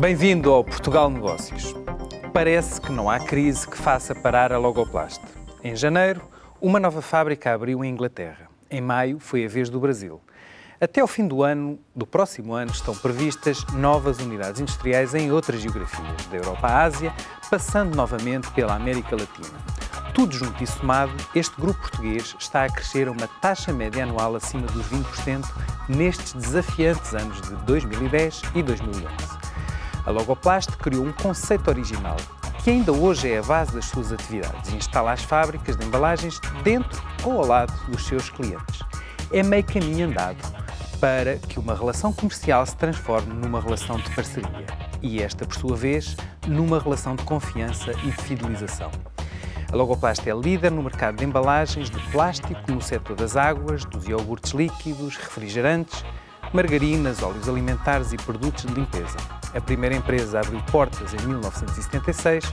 Bem-vindo ao Portugal Negócios. Parece que não há crise que faça parar a Logoplast. Em janeiro, uma nova fábrica abriu em Inglaterra. Em maio, foi a vez do Brasil. Até ao fim do próximo ano, estão previstas novas unidades industriais em outras geografias, da Europa à Ásia, passando novamente pela América Latina. Tudo junto e somado, este grupo português está a crescer a uma taxa média anual acima dos 20% nestes desafiantes anos de 2010 e 2011. A Logoplast criou um conceito original, que ainda hoje é a base das suas atividades e instala as fábricas de embalagens dentro ou ao lado dos seus clientes. É meio caminho andado para que uma relação comercial se transforme numa relação de parceria e esta, por sua vez, numa relação de confiança e de fidelização. A Logoplast é líder no mercado de embalagens de plástico no setor das águas, dos iogurtes líquidos, refrigerantes, margarinas, óleos alimentares e produtos de limpeza. A primeira empresa abriu portas em 1976,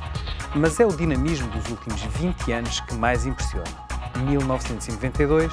mas é o dinamismo dos últimos 20 anos que mais impressiona. 1992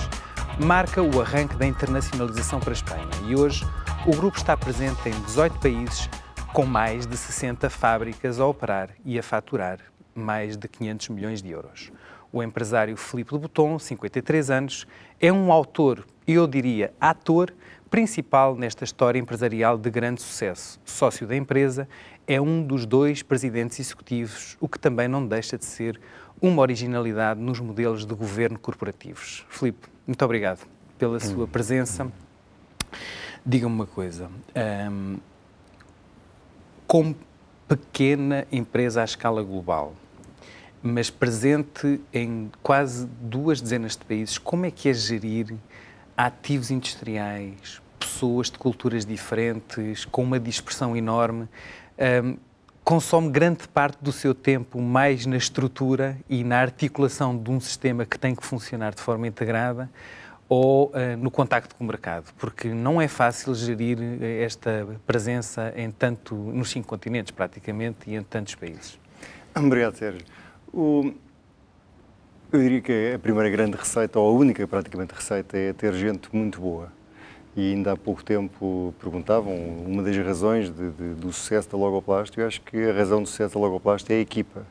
marca o arranque da internacionalização para a Espanha e hoje o grupo está presente em 18 países com mais de 60 fábricas a operar e a faturar mais de 500 milhões de euros. O empresário Filipe de Botton, 53 anos, é um autor, eu diria ator, principal nesta história empresarial de grande sucesso. Sócio da empresa, é um dos 2 presidentes executivos, o que também não deixa de ser uma originalidade nos modelos de governo corporativos. Filipe, muito obrigado pela sua presença. Diga-me uma coisa, como pequena empresa à escala global, mas presente em quase 2 dezenas de países, como é que é gerir ativos industriais, pessoas de culturas diferentes, com uma dispersão enorme, consome grande parte do seu tempo mais na estrutura e na articulação de um sistema que tem que funcionar de forma integrada ou no contacto com o mercado? Porque não é fácil gerir esta presença nos 5 continentes, praticamente, e em tantos países. Obrigado, Sérgio. Eu diria que a primeira grande receita, ou a única praticamente receita, é ter gente muito boa. E ainda há pouco tempo perguntavam uma das razões do sucesso da Logoplast. Eu acho que a razão do sucesso da Logoplast é a equipa.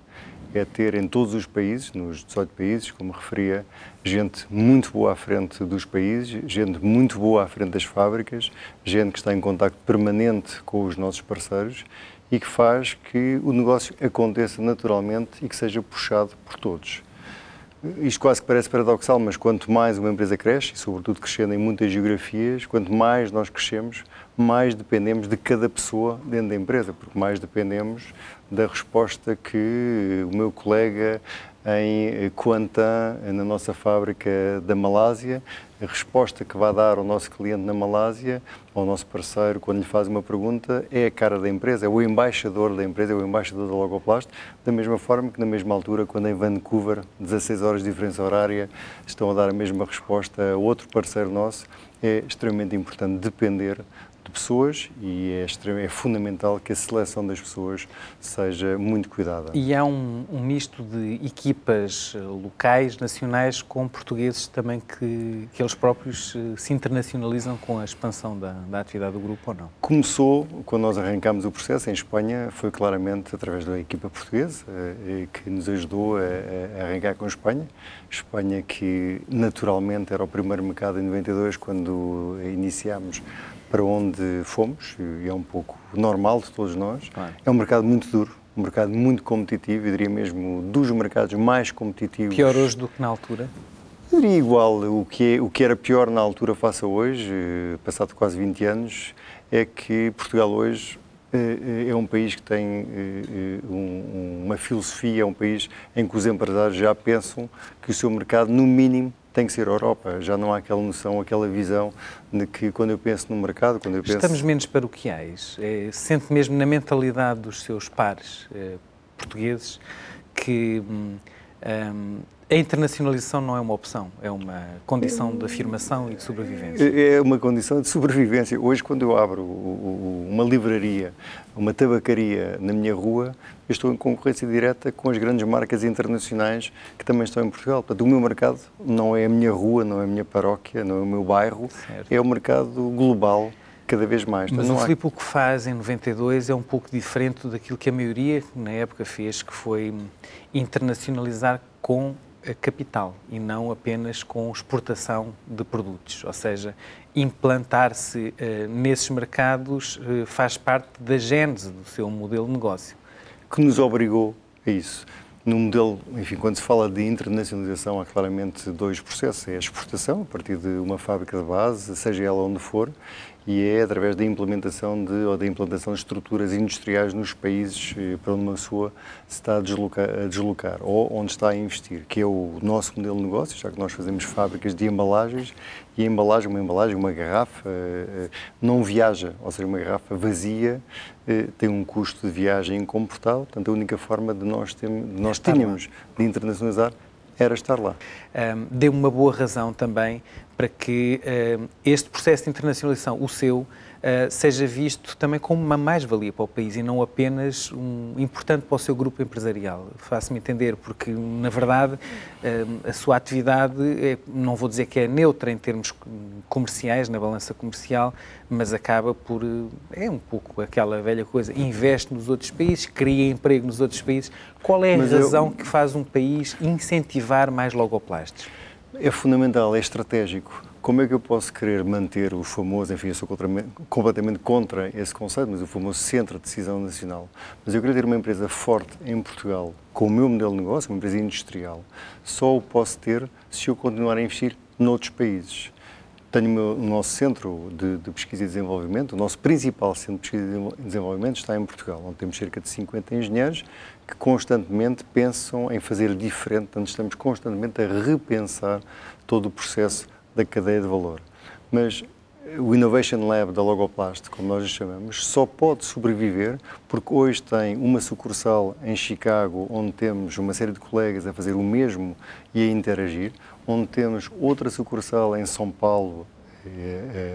É ter em todos os países, nos 18 países, como referia, gente muito boa à frente dos países, gente muito boa à frente das fábricas, gente que está em contacto permanente com os nossos parceiros e que faz que o negócio aconteça naturalmente e que seja puxado por todos. Isto quase que parece paradoxal, mas quanto mais uma empresa cresce, e sobretudo crescendo em muitas geografias, quanto mais nós crescemos, mais dependemos de cada pessoa dentro da empresa, porque mais dependemos da resposta que o meu colega em Kuantan, na nossa fábrica da Malásia, a resposta que vai dar ao nosso cliente na Malásia, ao nosso parceiro, quando lhe faz uma pergunta, é a cara da empresa, é o embaixador da empresa, é o embaixador da Logoplast, da mesma forma que na mesma altura, quando em Vancouver, 16 horas de diferença horária, estão a dar a mesma resposta a outro parceiro nosso, é extremamente importante depender de pessoas e é fundamental que a seleção das pessoas seja muito cuidada. E há um misto de equipas locais, nacionais, com portugueses também que eles próprios se internacionalizam com a expansão da atividade do grupo, ou não? Começou, quando nós arrancámos o processo em Espanha, foi claramente através da equipa portuguesa que nos ajudou a arrancar com a Espanha. Espanha que naturalmente era o primeiro mercado em 92, quando iniciámos para onde fomos, e é um pouco normal de todos nós. Claro. É um mercado muito duro, um mercado muito competitivo, eu diria mesmo dos mercados mais competitivos. Pior hoje do que na altura? Eu diria igual, o que era pior na altura face a hoje, passado quase 20 anos, é que Portugal hoje é um país que tem uma filosofia, é um país em que os empresários já pensam que o seu mercado, no mínimo, tem que ser a Europa. Já não há aquela noção, aquela visão de que quando eu penso no mercado, quando eu penso... Estamos menos paroquiais. Sente mesmo na mentalidade dos seus pares portugueses que a internacionalização não é uma opção, é uma condição de afirmação e de sobrevivência. É uma condição de sobrevivência. Hoje, quando eu abro uma livraria, uma tabacaria na minha rua, eu estou em concorrência direta com as grandes marcas internacionais que também estão em Portugal. Portanto, o meu mercado não é a minha rua, não é a minha paróquia, não é o meu bairro, certo. É o mercado global cada vez mais. Mas o Filipe o que faz em 92 é um pouco diferente daquilo que a maioria na época fez, que foi internacionalizar com a capital e não apenas com exportação de produtos, ou seja, implantar-se nesses mercados faz parte da gênese do seu modelo de negócio. Que nos obrigou a isso. No modelo, enfim, quando se fala de internacionalização, há claramente dois processos. É a exportação, a partir de uma fábrica de base, seja ela onde for, e é através da implementação da implantação de estruturas industriais nos países para onde uma pessoa se está a deslocar ou onde está a investir, que é o nosso modelo de negócio, já que nós fazemos fábricas de embalagens e uma garrafa não viaja, ou seja, uma garrafa vazia tem um custo de viagem incomportável, portanto a única forma de nós tínhamos de internacionalizar era estar lá. Deu uma boa razão também para que este processo de internacionalização, o seu, seja visto também como uma mais-valia para o país e não apenas importante para o seu grupo empresarial. Faço-me entender, porque, na verdade, a sua atividade, não vou dizer que é neutra em termos comerciais, na balança comercial, mas acaba por, é um pouco aquela velha coisa, investe nos outros países, cria emprego nos outros países. Qual é a razão que faz um país incentivar mais logoplastos? É fundamental, é estratégico. Como é que eu posso querer manter o famoso, enfim, eu sou completamente contra esse conceito, mas o famoso centro de decisão nacional. Mas eu queria ter uma empresa forte em Portugal, com o meu modelo de negócio, uma empresa industrial, só o posso ter se eu continuar a investir noutros países. Tenho o nosso centro de pesquisa e desenvolvimento, o nosso principal centro de pesquisa e desenvolvimento está em Portugal, onde temos cerca de 50 engenheiros que constantemente pensam em fazer diferente, portanto estamos constantemente a repensar todo o processo da cadeia de valor. Mas o Innovation Lab da Logoplast, como nós a chamamos, só pode sobreviver porque hoje tem uma sucursal em Chicago, onde temos uma série de colegas a fazer o mesmo e a interagir, onde temos outra sucursal em São Paulo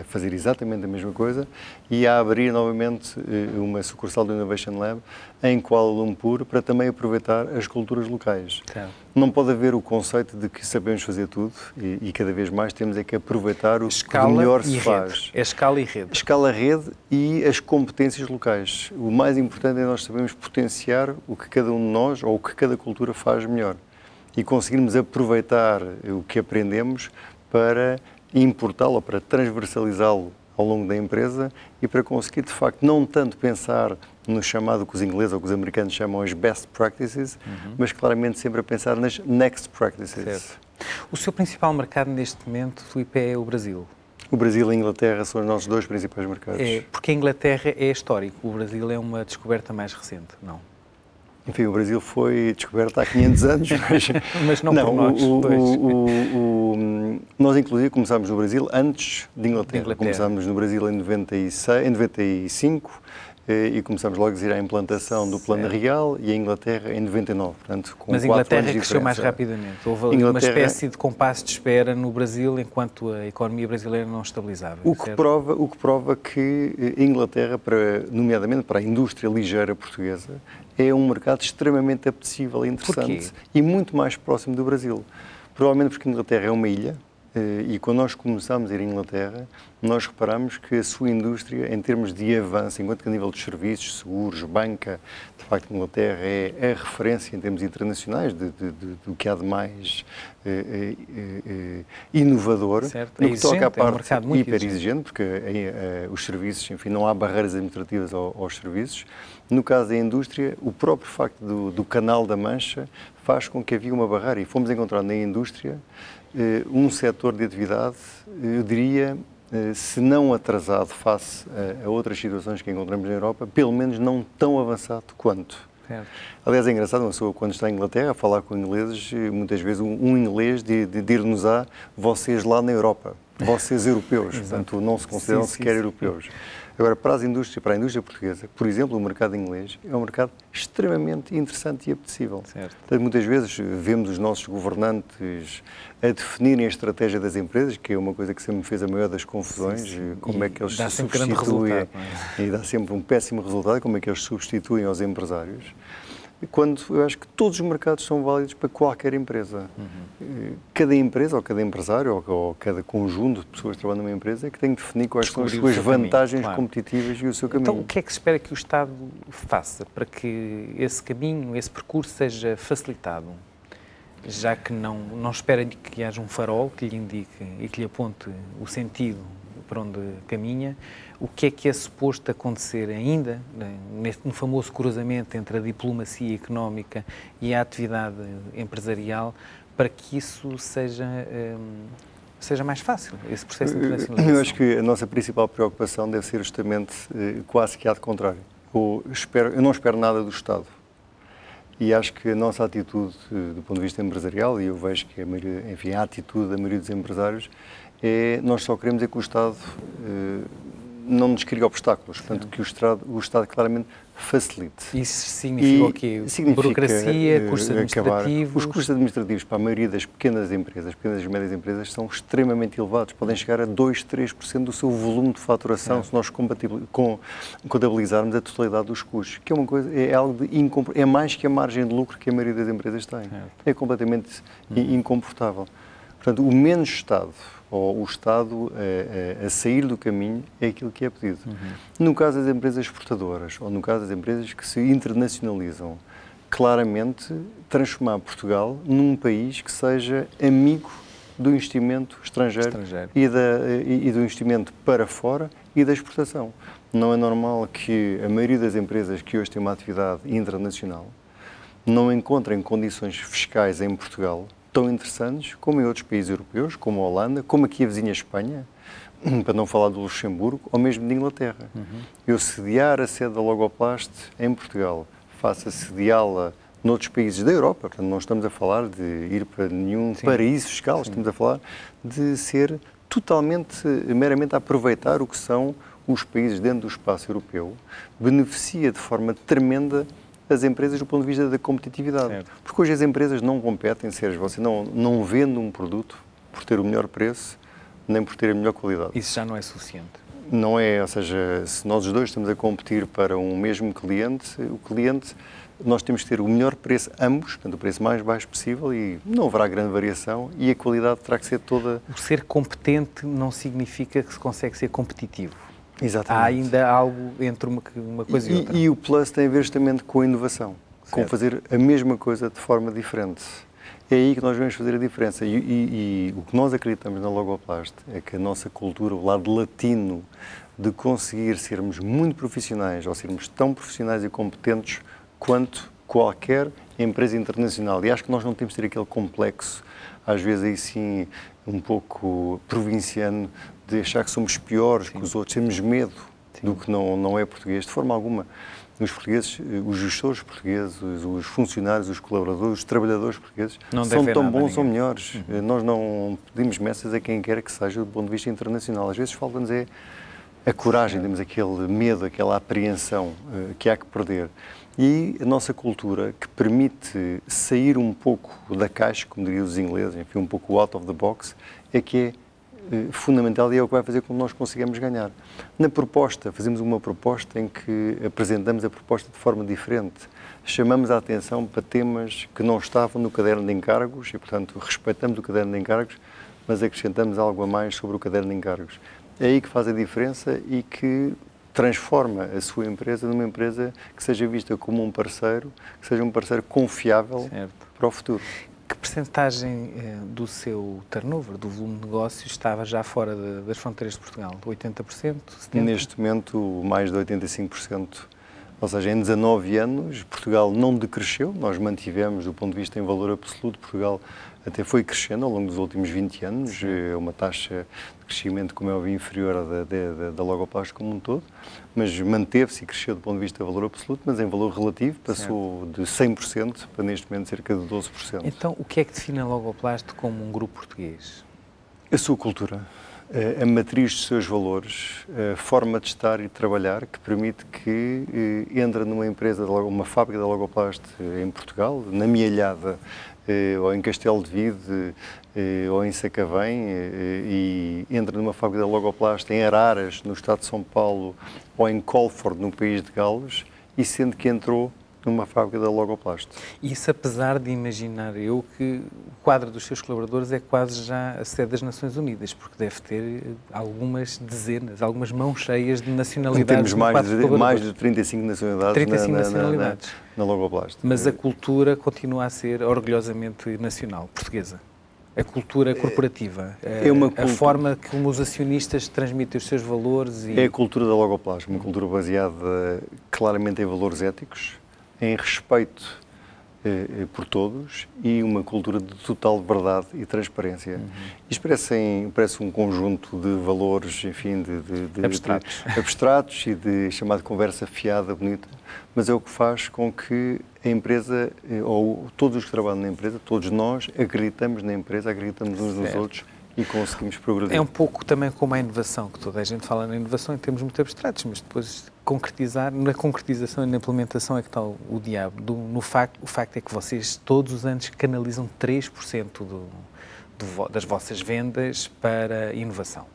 a fazer exatamente a mesma coisa e a abrir novamente uma sucursal do Innovation Lab em Kuala Lumpur para também aproveitar as culturas locais. Claro. Não pode haver o conceito de que sabemos fazer tudo e cada vez mais temos é que aproveitar o que melhor se faz. É escala e rede. Escala, rede e as competências locais. O mais importante é nós sabermos potenciar o que cada um de nós ou o que cada cultura faz melhor e conseguirmos aproveitar o que aprendemos para importá-lo ou para transversalizá-lo ao longo da empresa e para conseguir, de facto, não tanto pensar no chamado que os ingleses ou que os americanos chamam as best practices, mas claramente sempre a pensar nas next practices. Certo. O seu principal mercado neste momento, Filipe, é o Brasil? O Brasil e a Inglaterra são os nossos dois principais mercados. Porque a Inglaterra é histórico, o Brasil é uma descoberta mais recente, não? Enfim, o Brasil foi descoberto há 500 anos, mas não por nós. Nós, inclusive, começámos no Brasil antes de Inglaterra. Começámos no Brasil em 95 e começámos logo a dizer a implantação do Plano Real e a Inglaterra em 99. Portanto, com mas a Inglaterra cresceu mais rapidamente. Houve uma espécie de compasso de espera no Brasil enquanto a economia brasileira não estabilizava. O que prova que a Inglaterra, nomeadamente para a indústria ligeira portuguesa, é um mercado extremamente apetecível e interessante e muito mais próximo do Brasil. Provavelmente porque a Inglaterra é uma ilha e quando nós começamos a ir à Inglaterra, nós reparamos que a sua indústria, em termos de avanço, enquanto que a nível de serviços, seguros, banca, de facto a Inglaterra é a referência em termos internacionais do que há de mais inovador, certo. No que toca à parte hiper exigente, porque os serviços, enfim, não há barreiras administrativas aos serviços. No caso da indústria, o próprio facto do Canal da Mancha faz com que havia uma barreira e fomos encontrar na indústria um setor de atividade, eu diria, se não atrasado face a outras situações que encontramos na Europa, pelo menos não tão avançado quanto. Certo. Aliás, é engraçado, uma pessoa quando está em Inglaterra a falar com ingleses, muitas vezes um inglês dir-nos vocês lá na Europa, vocês europeus, portanto não se consideram sequer europeus. Agora, para a indústria portuguesa, por exemplo, o mercado inglês é um mercado extremamente interessante e apetecível. Portanto, muitas vezes vemos os nossos governantes a definirem a estratégia das empresas, que é uma coisa que sempre me fez a maior das confusões, como é que eles se substituem, e dá sempre um péssimo resultado, como é que eles substituem aos empresários. quando eu acho que todos os mercados são válidos para qualquer empresa. Cada empresa, ou cada empresário, ou cada conjunto de pessoas que trabalham numa empresa é que tem que definir quais são as suas vantagens competitivas e o seu caminho. Então, o que é que se espera que o Estado faça para que esse caminho, esse percurso seja facilitado? Já que não espera que haja um farol que lhe indique e que lhe aponte o sentido para onde caminha, o que é suposto acontecer ainda no famoso cruzamento entre a diplomacia económica e a atividade empresarial para que isso seja mais fácil, esse processo de internacionalização? Eu acho que a nossa principal preocupação deve ser justamente quase que ao contrário. Eu não espero nada do Estado. E acho que a nossa atitude, do ponto de vista empresarial, e eu vejo que a atitude da maioria dos empresários, nós só queremos que o Estado não nos crie obstáculos, portanto, que o Estado claramente facilite. Isso significa o quê? Burocracia, custos administrativos? Os custos administrativos para a maioria das pequenas empresas, pequenas e médias empresas, são extremamente elevados. Podem chegar a 2, 3% do seu volume de faturação se nós contabilizarmos a totalidade dos custos, que é uma coisa, é mais que a margem de lucro que a maioria das empresas tem. É completamente incomportável. Portanto, o menos Estado, ou o Estado a sair do caminho, é aquilo que é pedido. No caso das empresas exportadoras, ou no caso das empresas que se internacionalizam, claramente transformar Portugal num país que seja amigo do investimento estrangeiro. E do investimento para fora e da exportação. Não é normal que a maioria das empresas que hoje têm uma atividade internacional não encontrem condições fiscais em Portugal tão interessantes como em outros países europeus, como a Holanda, como aqui a vizinha Espanha, para não falar do Luxemburgo, ou mesmo de Inglaterra. Eu sediar a sede da Logoplast em Portugal, faço sediá-la noutros países da Europa, portanto não estamos a falar de ir para nenhum paraíso fiscal, estamos a falar de ser totalmente, meramente a aproveitar o que são os países dentro do espaço europeu, beneficia de forma tremenda as empresas do ponto de vista da competitividade. Certo. Porque hoje as empresas não competem, Sérgio, você não vende um produto por ter o melhor preço, nem por ter a melhor qualidade. Isso já não é suficiente. Não é, ou seja, se nós os dois estamos a competir para um mesmo cliente, nós temos que ter o melhor preço ambos, portanto o preço mais baixo possível e não haverá grande variação e a qualidade terá que ser toda... O ser competente não significa que se consegue ser competitivo. Exatamente. Há ainda algo entre uma coisa e outra. E o Plus tem a ver justamente com a inovação, com fazer a mesma coisa de forma diferente. É aí que nós vamos fazer a diferença. E o que nós acreditamos na Logoplast é que a nossa cultura, o lado latino de conseguir sermos muito profissionais, ou sermos tão profissionais e competentes quanto qualquer empresa internacional. E acho que nós não temos de ter aquele complexo, às vezes aí sim, um pouco provinciano, de achar que somos piores que os outros, temos medo do que não é português, de forma alguma. Os portugueses, os gestores portugueses, os funcionários, os colaboradores, os trabalhadores portugueses são tão bons ou melhores. Nós não pedimos meças a quem quer que seja do ponto de vista internacional. Às vezes falta-nos a coragem, temos aquele medo, aquela apreensão que há que perder. E a nossa cultura, que permite sair um pouco da caixa, como diriam os ingleses, enfim, um pouco out of the box, é que é fundamental e é o que vai fazer com que nós consigamos ganhar. Na proposta, fazemos uma proposta em que apresentamos a proposta de forma diferente. Chamamos a atenção para temas que não estavam no caderno de encargos e, portanto, respeitamos o caderno de encargos, mas acrescentamos algo a mais sobre o caderno de encargos. É aí que faz a diferença e que transforma a sua empresa numa empresa que seja vista como um parceiro, que seja um parceiro confiável para o futuro. Que percentagem do seu turnover, do volume de negócios, estava já fora das fronteiras de Portugal? 80%? 70%? Neste momento, mais de 85%. Ou seja, em 19 anos, Portugal não decresceu, nós mantivemos, do ponto de vista em valor absoluto, Portugal até foi crescendo ao longo dos últimos 20 anos, é uma taxa de crescimento, como é óbvio, inferior à da Logoplast como um todo, mas manteve-se e cresceu do ponto de vista de valor absoluto, mas em valor relativo passou de 100% para neste momento cerca de 12%. Então, o que é que define a Logoplast como um grupo português? A sua cultura, a matriz dos seus valores, a forma de estar e de trabalhar que permite que entre numa empresa, uma fábrica da Logoplast em Portugal, na Mialhada, ou em Castelo de Vide, ou em Sacavém, e entra numa fábrica da Logoplast em Araras, no estado de São Paulo, ou em Colford, no país de Gales, e sendo que entrou numa fábrica da Logoplast. Isso apesar de imaginar eu que o quadro dos seus colaboradores é quase já a sede das Nações Unidas, porque deve ter algumas dezenas, algumas mãos cheias de nacionalidades. Temos mais de 35 nacionalidades, 35 nacionalidades. Na Logoplast. Mas a cultura continua a ser orgulhosamente nacional, portuguesa. A cultura corporativa, a forma como os acionistas transmitem os seus valores. É a cultura da Logoplast, uma cultura baseada claramente em valores éticos, em respeito por todos e uma cultura de total verdade e transparência. Isto parece um conjunto de valores, enfim, abstratos e de chamada conversa fiada, bonita, mas é o que faz com que a empresa, ou todos os que trabalham na empresa, todos nós acreditamos na empresa, acreditamos uns nos outros e conseguimos progredir. É um pouco também como a inovação, que toda a gente fala na inovação em termos muito abstratos, mas depois na concretização e na implementação é que está o diabo. O facto é que vocês todos os anos canalizam 3% das vossas vendas para inovação.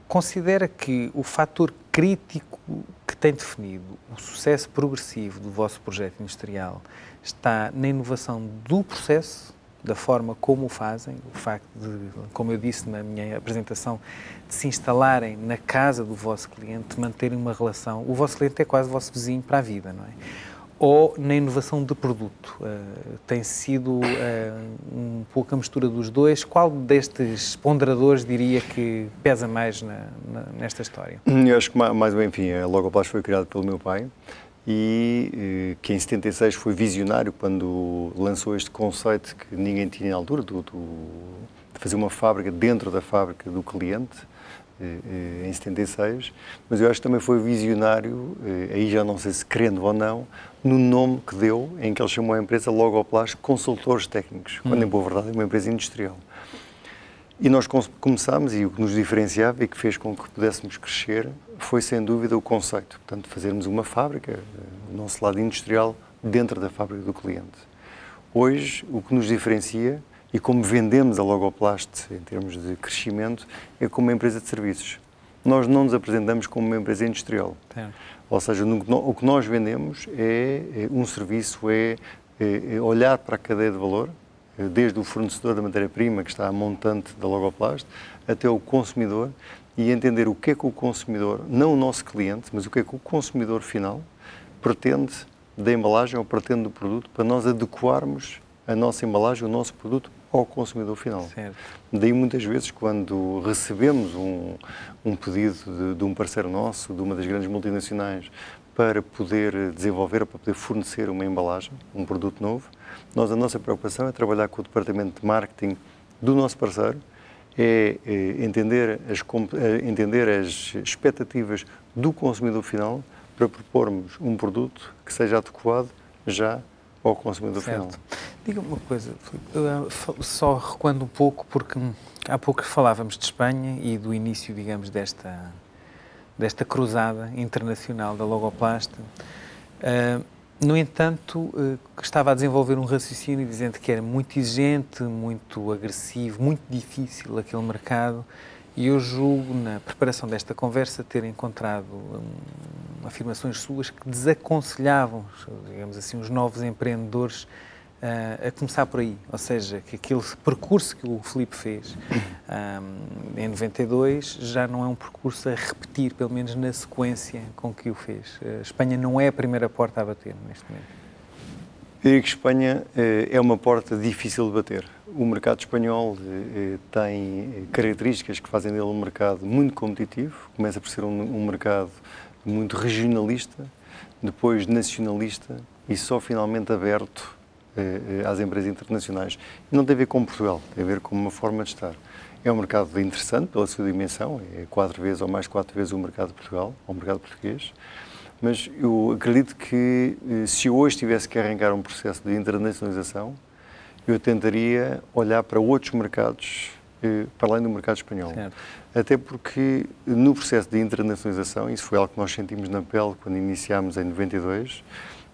Considera que o fator crítico que tem definido o sucesso progressivo do vosso projeto industrial está na inovação do processo, da forma como o fazem, o facto de, como eu disse na minha apresentação, de se instalarem na casa do vosso cliente, manterem uma relação. O vosso cliente é quase o vosso vizinho para a vida, não é? Ou na inovação de produto. Tem sido um pouco a mistura dos dois. Qual destes ponderadores diria que pesa mais nesta história? Eu acho que mais bem, enfim, a Logoplast foi criada pelo meu pai e que em 76 foi visionário quando lançou este conceito que ninguém tinha na altura, de fazer uma fábrica dentro da fábrica do cliente, em 76, mas eu acho que também foi visionário, aí já não sei se querendo ou não, no nome que deu, em que ele chamou a empresa Logoplast Consultores Técnicos, quando em boa verdade é uma empresa industrial. E nós começámos, e o que nos diferenciava e que fez com que pudéssemos crescer foi, sem dúvida, o conceito. Portanto, fazermos uma fábrica, o nosso lado industrial, dentro da fábrica do cliente. Hoje, o que nos diferencia, e como vendemos a Logoplast em termos de crescimento, é como uma empresa de serviços. Nós não nos apresentamos como uma empresa industrial. Ou seja, o que nós vendemos é um serviço, é olhar para a cadeia de valor, desde o fornecedor da matéria-prima, que está a montante da Logoplast, até o consumidor, e entender o que é que o consumidor, não o nosso cliente, mas o que é que o consumidor final pretende da embalagem ou pretende do produto, para nós adequarmos a nossa embalagem, o nosso produto, ao consumidor final. Certo. Daí, muitas vezes, quando recebemos um pedido de um parceiro nosso, de uma das grandes multinacionais, para poder desenvolver, para poder fornecer uma embalagem, um produto novo, a nossa preocupação é trabalhar com o departamento de marketing do nosso parceiro, entender as expectativas do consumidor final para propormos um produto que seja adequado já ao consumidor final. Diga-me uma coisa, Filipe, só recuando um pouco, porque há pouco falávamos de Espanha e do início, digamos, desta cruzada internacional da Logoplast. No entanto, estava a desenvolver um raciocínio dizendo que era muito exigente, muito agressivo, muito difícil aquele mercado, e eu julgo, na preparação desta conversa, ter encontrado afirmações suas que desaconselhavam, digamos assim, os novos empreendedores a começar por aí. Ou seja, que aquele percurso que o Filipe fez em 92 já não é um percurso a repetir, pelo menos na sequência com que o fez. A Espanha não é a primeira porta a bater neste momento. Eu digo que Espanha é uma porta difícil de bater. O mercado espanhol tem características que fazem dele um mercado muito competitivo. Começa por ser um mercado muito regionalista, depois nacionalista e só finalmente aberto às empresas internacionais. E não tem a ver com Portugal, tem a ver com uma forma de estar. É um mercado interessante pela sua dimensão, é 4 vezes ou mais 4 vezes o mercado de Portugal, o mercado português. Mas eu acredito que se eu hoje tivesse que arrancar um processo de internacionalização, eu tentaria olhar para outros mercados, para além do mercado espanhol. Certo. Até porque no processo de internacionalização, isso foi algo que nós sentimos na pele quando iniciámos em 92,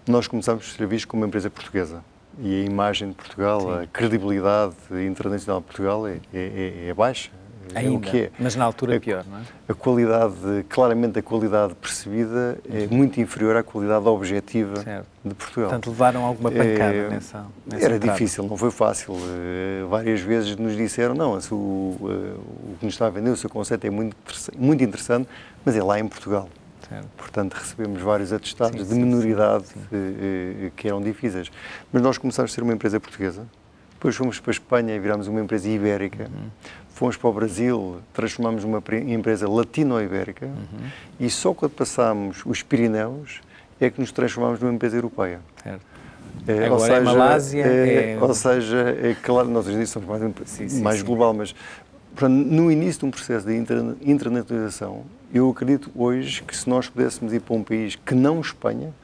nós começámos a ser vistos como uma empresa portuguesa. E a imagem de Portugal, sim, a credibilidade internacional de Portugal é baixa. Ainda, o que é. Mas na altura pior, não é? A qualidade, claramente a qualidade percebida é muito inferior à qualidade objetiva de Portugal. Portanto, levaram alguma pancada nessa Era entrada. difícil, não foi fácil. Várias vezes nos disseram, não, o que nos está a vender, o seu conceito é muito interessante, mas é lá em Portugal. Certo. Portanto, recebemos vários atestados de minoridade que eram difíceis. Mas nós começámos a ser uma empresa portuguesa, depois fomos para a Espanha e virámos uma empresa ibérica, fomos para o Brasil, transformámos numa empresa latino-ibérica e só quando passámos os Pirineus é que nos transformámos numa empresa europeia. Certo. Agora ou seja, Malásia ou seja, é claro, nós hoje somos mais global, mas portanto, no início de um processo de internacionalização, eu acredito hoje que se nós pudéssemos ir para um país que não Espanha,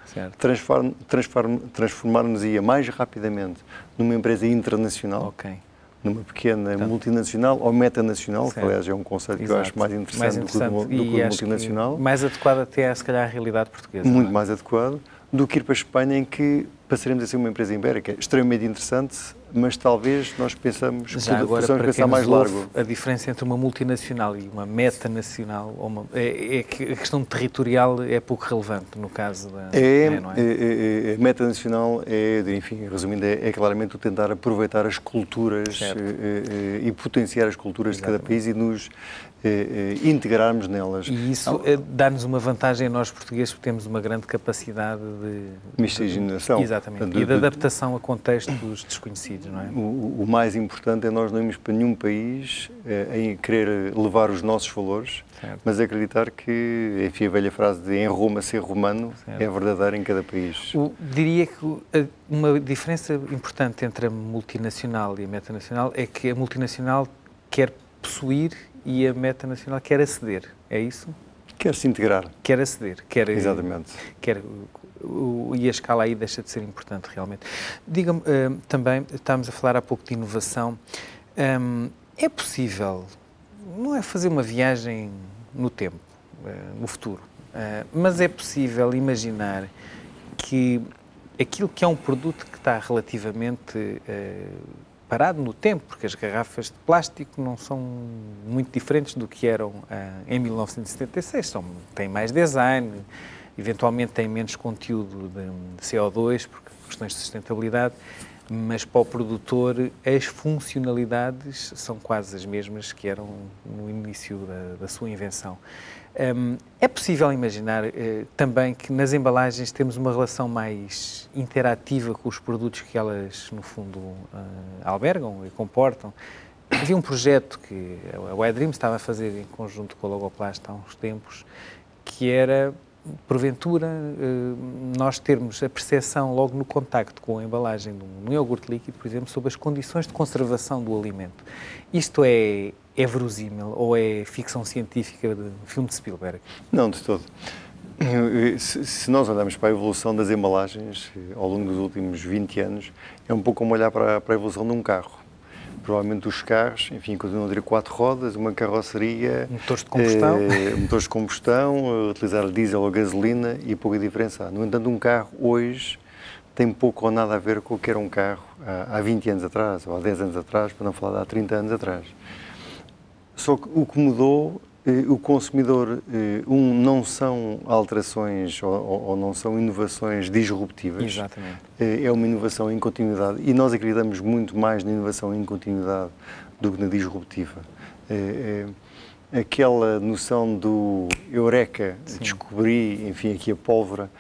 transformar-nos-ia mais rapidamente numa empresa internacional, numa pequena multinacional ou metanacional, que aliás é um conceito que eu acho mais interessante do que o multinacional. Mais adequado até, se calhar, à realidade portuguesa. Muito mais adequado do que ir para a Espanha, em que passaremos a ser uma empresa ibérica. Extremamente interessante, mas talvez nós pensamos já que agora, possamos pensar mais largo. A diferença entre uma multinacional e uma metanacional é que a questão territorial é pouco relevante no caso da... não é? A metanacional enfim, resumindo, é claramente o tentar aproveitar as culturas e potenciar as culturas de cada país e nos integrarmos nelas. E isso dá-nos uma vantagem a nós portugueses, porque temos uma grande capacidade de miscigenação. Exatamente. E de adaptação a contextos desconhecidos, não é? O mais importante é nós não irmos para nenhum país em querer levar os nossos valores, mas acreditar que, enfim, a velha frase de em Roma ser romano é verdadeira em cada país. Diria que uma diferença importante entre a multinacional e a metanacional é que a multinacional quer possuir e a metanacional quer aceder. É isso? Quer se integrar. Quer aceder. Exatamente. E a escala aí deixa de ser importante, realmente. Diga-me, também, estávamos a falar há pouco de inovação, é possível, não é fazer uma viagem no tempo, no futuro, mas é possível imaginar que aquilo que é um produto que está relativamente parado no tempo, porque as garrafas de plástico não são muito diferentes do que eram em 1976, têm mais design, eventualmente têm menos conteúdo de CO2, por questões de sustentabilidade, mas para o produtor as funcionalidades são quase as mesmas que eram no início da sua invenção. É possível imaginar também que nas embalagens temos uma relação mais interativa com os produtos que elas, no fundo, albergam e comportam? Havia um projeto que a iDream estava a fazer em conjunto com a Logoplast há uns tempos, que era, porventura, nós termos a percepção logo no contacto com a embalagem de um iogurte líquido, por exemplo, sobre as condições de conservação do alimento. Isto é verosímil ou é ficção científica de filme de Spielberg? Não, de todo. Se nós olharmos para a evolução das embalagens ao longo dos últimos 20 anos, é um pouco como olhar para a evolução de um carro. Provavelmente os carros, enfim, continuam a ter 4 rodas, uma carroceria... Motores de combustão. Motores de combustão, utilizar diesel ou gasolina e pouca diferença há. No entanto, um carro hoje tem pouco ou nada a ver com o que era um carro há 20 anos atrás, ou há 10 anos atrás, para não falar de há 30 anos atrás. Só que o que mudou, o consumidor, não são alterações ou não são inovações disruptivas. Exatamente. É uma inovação em continuidade e nós acreditamos muito mais na inovação em continuidade do que na disruptiva. Aquela noção do eureka, descobri, enfim, aqui a pólvora,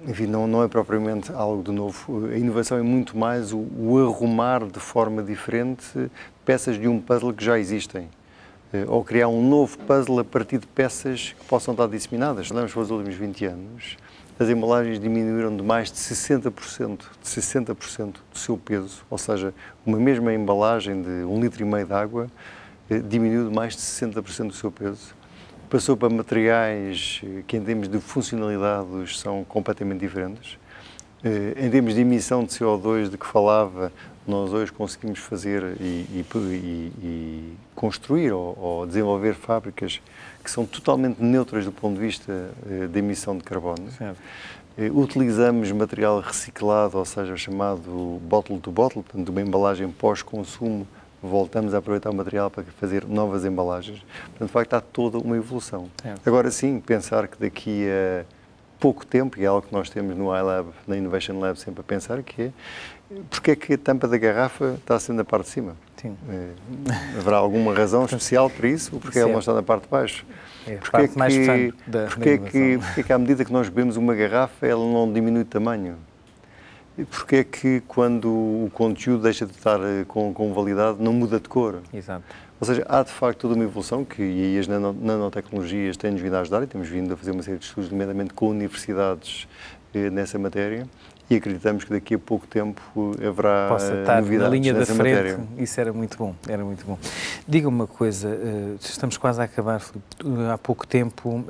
enfim, não é propriamente algo de novo. A inovação é muito mais o arrumar de forma diferente peças de um puzzle que já existem. Ou criar um novo puzzle a partir de peças que possam estar disseminadas. Se olharmos para os últimos 20 anos, as embalagens diminuíram de mais de 60% do seu peso, ou seja, uma mesma embalagem de 1,5 litro de água diminuiu de mais de 60% do seu peso. Passou para materiais que, em termos de funcionalidades, são completamente diferentes. Em termos de emissão de CO2 de que falava, nós hoje conseguimos fazer e construir ou desenvolver fábricas que são totalmente neutras do ponto de vista da emissão de carbono. Utilizamos material reciclado, ou seja, chamado bottle to bottle, portanto, uma embalagem pós-consumo voltamos a aproveitar o material para fazer novas embalagens. Portanto, de facto, há toda uma evolução. É. Agora sim, pensar que daqui a pouco tempo, e é algo que nós temos no iLab, na Innovation Lab, sempre a pensar, que é porque é que a tampa da garrafa está sendo na parte de cima? Sim. Haverá alguma razão especial para isso ou porque ela não está na parte de baixo? É a parte mais fã da Porque é que à medida que nós bebemos uma garrafa ela não diminui de tamanho? E porque é que quando o conteúdo deixa de estar com validade não muda de cor? Exato. Ou seja, há de facto toda uma evolução que e aí as nanotecnologias têm-nos vindo a ajudar e temos vindo a fazer uma série de estudos, nomeadamente com universidades nessa matéria, e acreditamos que daqui a pouco tempo haverá possa estar novidades na linha da nessa frente. matéria. Isso era muito bom, era muito bom. Diga-me uma coisa, estamos quase a acabar, Filipe. Há pouco tempo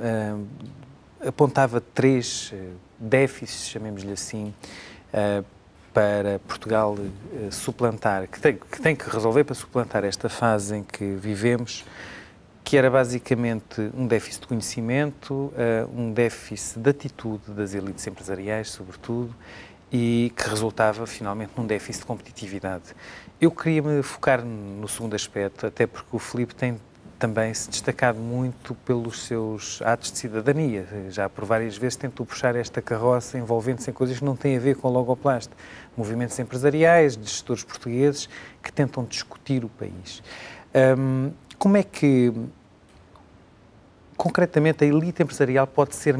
apontava 3 déficits, chamemos-lhe assim, para Portugal suplantar, que tem que resolver para suplantar esta fase em que vivemos, que era basicamente um déficit de conhecimento, um déficit de atitude das elites empresariais, sobretudo, e que resultava finalmente num déficit de competitividade. Eu queria me focar no segundo aspecto, até porque o Filipe tem também se destacado muito pelos seus atos de cidadania. Já por várias vezes tentou puxar esta carroça envolvendo-se em coisas que não têm a ver com a Logoplast. Movimentos empresariais, de gestores portugueses que tentam discutir o país. Como é que, concretamente, a elite empresarial pode ser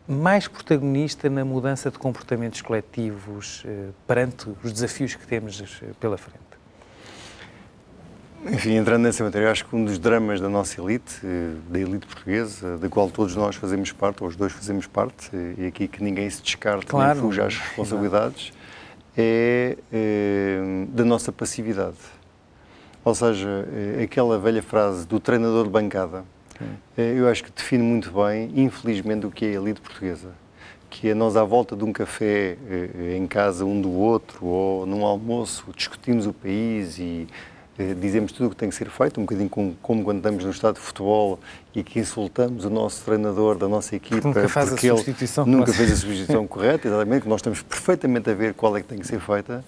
mais protagonista na mudança de comportamentos coletivos perante os desafios que temos pela frente? Enfim, entrando nessa matéria, acho que um dos dramas da nossa elite, da elite portuguesa, da qual todos nós fazemos parte, ou os dois fazemos parte, e aqui que ninguém se descarte nem fuja às responsabilidades, é da nossa passividade. Ou seja, aquela velha frase do treinador de bancada, eu acho que define muito bem, infelizmente, o que é a elite portuguesa. Que é nós à volta de um café, em casa um do outro, ou num almoço, discutimos o país e dizemos tudo o que tem que ser feito, um bocadinho como quando estamos no estádio de futebol e que insultamos o nosso treinador da nossa equipa porque ele nunca fez a substituição correta, exatamente, que nós estamos perfeitamente a ver qual é que tem que ser feita,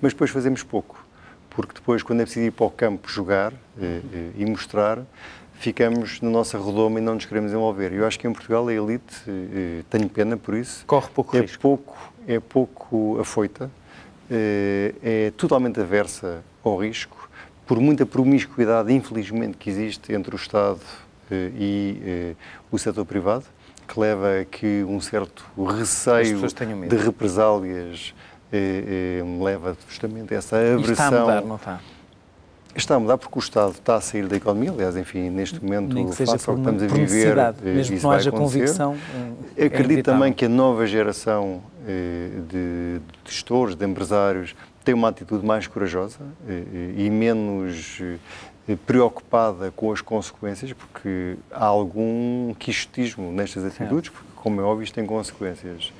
mas depois fazemos pouco, porque depois quando é preciso ir para o campo jogar e mostrar, ficamos na nossa redoma e não nos queremos envolver. Eu acho que em Portugal a elite, tenho pena por isso, corre pouco risco. É pouco afoita, é totalmente aversa ao risco, por muita promiscuidade, infelizmente, que existe entre o Estado e o setor privado, que leva a que um certo receio de represálias leva justamente a essa aversão. E está a mudar, não está? Está a mudar porque o Estado está a sair da economia, aliás, enfi, neste momento, face ao que estamos a viver, mesmo que não haja convicção. Acredito também que a nova geração de gestores, de empresários, tem uma atitude mais corajosa e menos preocupada com as consequências, porque há algum quixotismo nestas atitudes, porque, como é óbvio, isto tem consequências.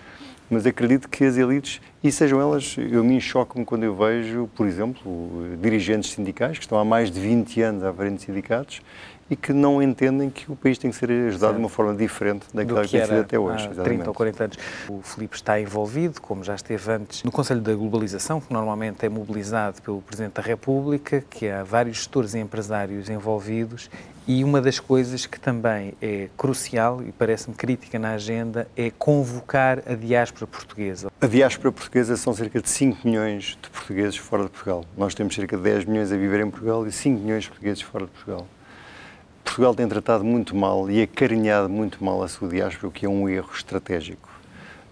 Mas acredito que as elites, e sejam elas, me choco-me quando eu vejo, por exemplo, dirigentes sindicais que estão há mais de 20 anos à frente de sindicatos e que não entendem que o país tem que ser ajudado de uma forma diferente daquela que tem sido até hoje. Há 30 ou 40 anos. O Filipe está envolvido, como já esteve antes, no Conselho da Globalização, que normalmente é mobilizado pelo Presidente da República, que há vários gestores e empresários envolvidos, e uma das coisas que também é crucial e parece-me crítica na agenda é convocar a diáspora portuguesa. A diáspora portuguesa são cerca de 5 milhões de portugueses fora de Portugal. Nós temos cerca de 10 milhões a viver em Portugal e 5 milhões de portugueses fora de Portugal. Portugal tem tratado muito mal e acarinhado muito mal a sua diáspora, o que é um erro estratégico.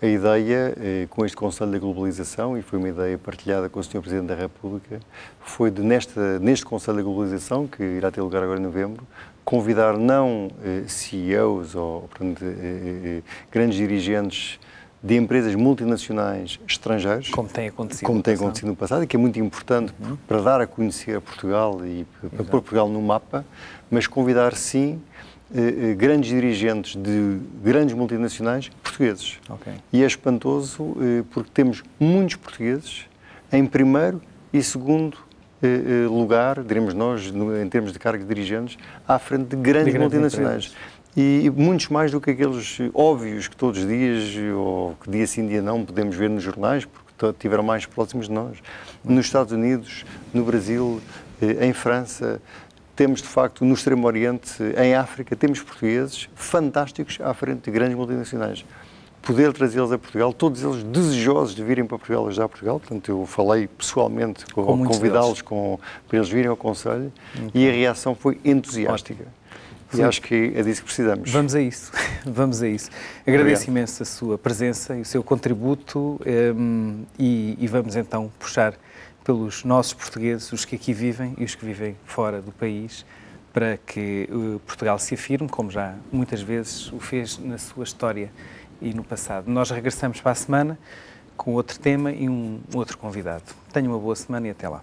A ideia, com este Conselho da Globalização, e foi uma ideia partilhada com o Sr. Presidente da República, foi de neste Conselho da Globalização, que irá ter lugar agora em novembro, convidar não CEOs ou portanto, grandes dirigentes de empresas multinacionais estrangeiras, como tem acontecido no passado, e que é muito importante para dar a conhecer Portugal e para pôr Portugal no mapa, mas convidar sim grandes dirigentes de grandes multinacionais portugueses. E é espantoso porque temos muitos portugueses em primeiro e segundo lugar, diremos nós, em termos de cargos de dirigentes, à frente de grandes multinacionais. E muitos mais do que aqueles óbvios que todos os dias, ou que dia sim, dia não, podemos ver nos jornais, porque estiveram mais próximos de nós. Nos Estados Unidos, no Brasil, em França, temos de facto no Extremo Oriente, em África, temos portugueses fantásticos à frente de grandes multinacionais. Poder trazê-los a Portugal, todos eles desejosos de virem para Portugal, ajudar Portugal. Portanto, eu falei pessoalmente, convidá-los para eles virem ao Conselho e a reação foi entusiástica. E acho que é disso que precisamos. Vamos a isso, vamos a isso. Agradeço imenso a sua presença e o seu contributo e vamos então puxar pelos nossos portugueses, os que aqui vivem e os que vivem fora do país, para que Portugal se afirme, como já muitas vezes o fez na sua história e no passado. Nós regressamos para a semana com outro tema e um outro convidado. Tenha uma boa semana e até lá.